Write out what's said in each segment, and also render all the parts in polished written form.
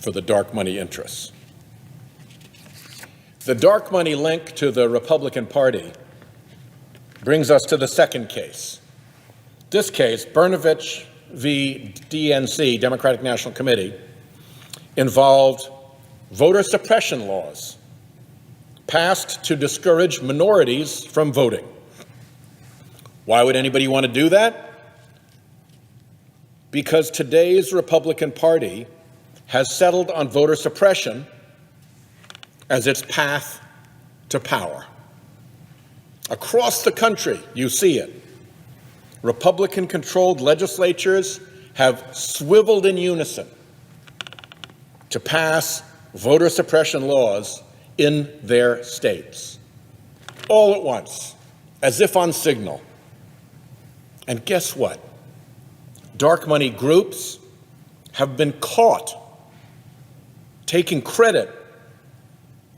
for the dark money interests. The dark money link to the Republican Party brings us to the second case. This case, Brnovich v. DNC, Democratic National Committee, involved voter suppression laws passed to discourage minorities from voting. Why would anybody want to do that? Because today's Republican Party has settled on voter suppression as its path to power. Across the country, you see it. Republican-controlled legislatures have swiveled in unison to pass voter suppression laws in their states, all at once, as if on signal. And guess what? Dark money groups have been caught taking credit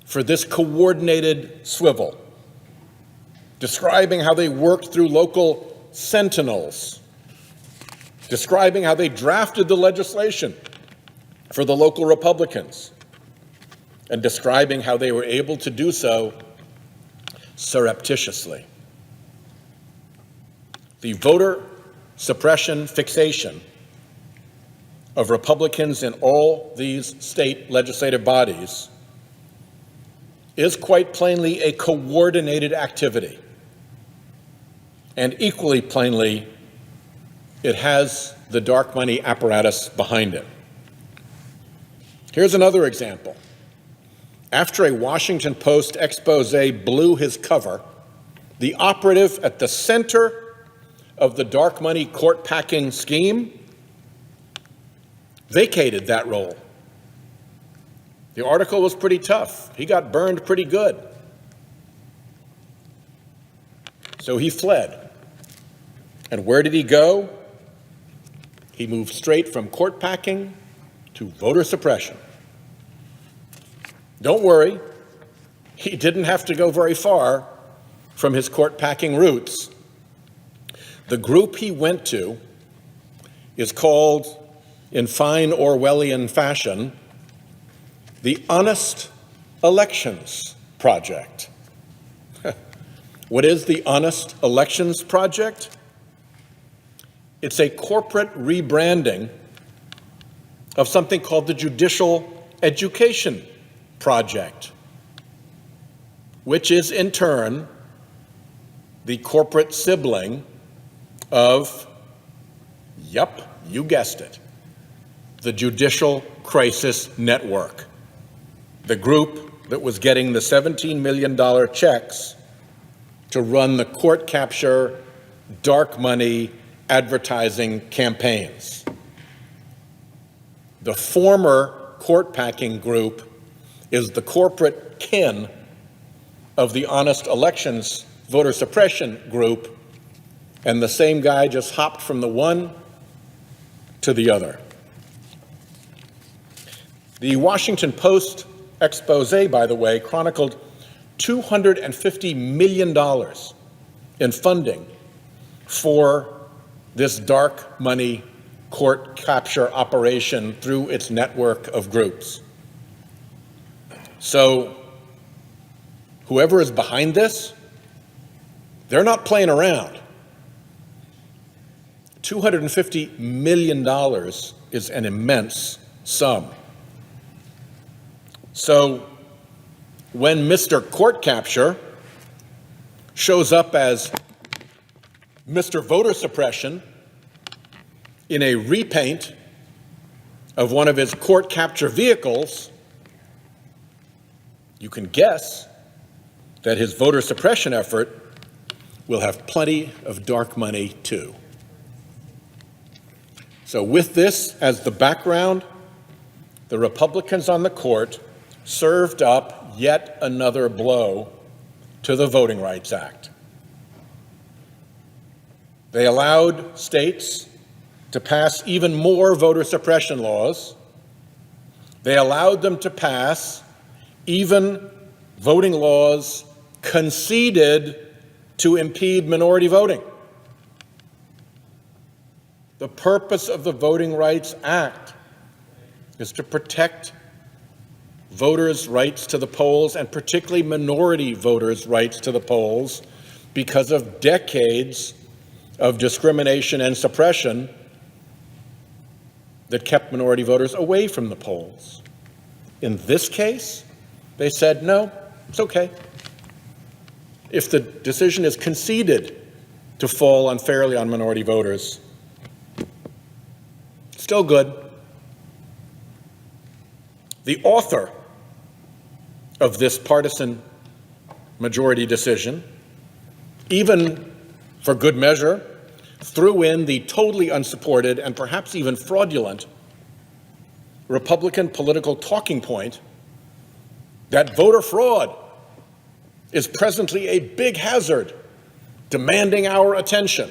for this coordinated swivel, describing how they worked through local sentinels, describing how they drafted the legislation for the local Republicans, and describing how they were able to do so surreptitiously. The voter suppression fixation of Republicans in all these state legislative bodies is quite plainly a coordinated activity. And equally plainly, it has the dark money apparatus behind it. Here's another example. After a Washington Post expose blew his cover, the operative at the center of the dark money court packing scheme vacated that role. The article was pretty tough. He got burned pretty good. So he fled. And where did he go? He moved straight from court packing to voter suppression. Don't worry, he didn't have to go very far from his court packing roots. The group he went to is called, in fine Orwellian fashion, the Honest Elections Project. What is the Honest Elections Project? It's a corporate rebranding of something called the Judicial Education Project, which is in turn the corporate sibling of, yup, you guessed it, the Judicial Crisis Network, the group that was getting the $17 million checks to run the court capture, dark money advertising campaigns. The former court packing group is the corporate kin of the Honest Elections voter suppression group, and the same guy just hopped from the one to the other. The Washington Post expose, by the way, chronicled $250 million in funding for this dark money court capture operation through its network of groups. So whoever is behind this, they're not playing around. $250 million is an immense sum. So when Mr. Court Capture shows up as Mr. Voter Suppression in a repaint of one of his court capture vehicles, you can guess that his voter suppression effort will have plenty of dark money too. So with this as the background, the Republicans on the court served up yet another blow to the Voting Rights Act. They allowed states to pass even more voter suppression laws. They allowed them to pass even voting laws conceded to impede minority voting. The purpose of the Voting Rights Act is to protect voters' rights to the polls, and particularly minority voters' rights to the polls, because of decades of discrimination and suppression that kept minority voters away from the polls. In this case, they said, no, it's okay. If the decision is conceded to fall unfairly on minority voters, still good. The author of this partisan majority decision, even for good measure, threw in the totally unsupported and perhaps even fraudulent Republican political talking point that voter fraud is presently a big hazard demanding our attention.